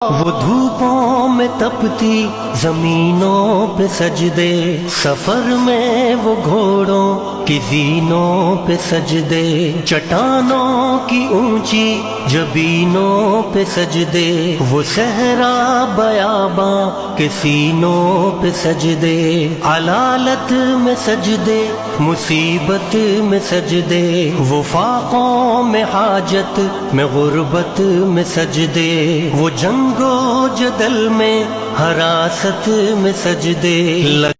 वो धूपों में तपती जमीनों पे सजदे, सफर में वो घोड़ों की जीनों पे सजदे, चट्टानों की ऊंची जबीनों पे सजदे, वो सहरा बयाबां के सीनों पे सजदे, अलालत में सजदे, मुसीबत में सजदे, वो फाकों में हाजत में गुर्बत में सजदे, वो जंगो जदल में हरासत में सजदे।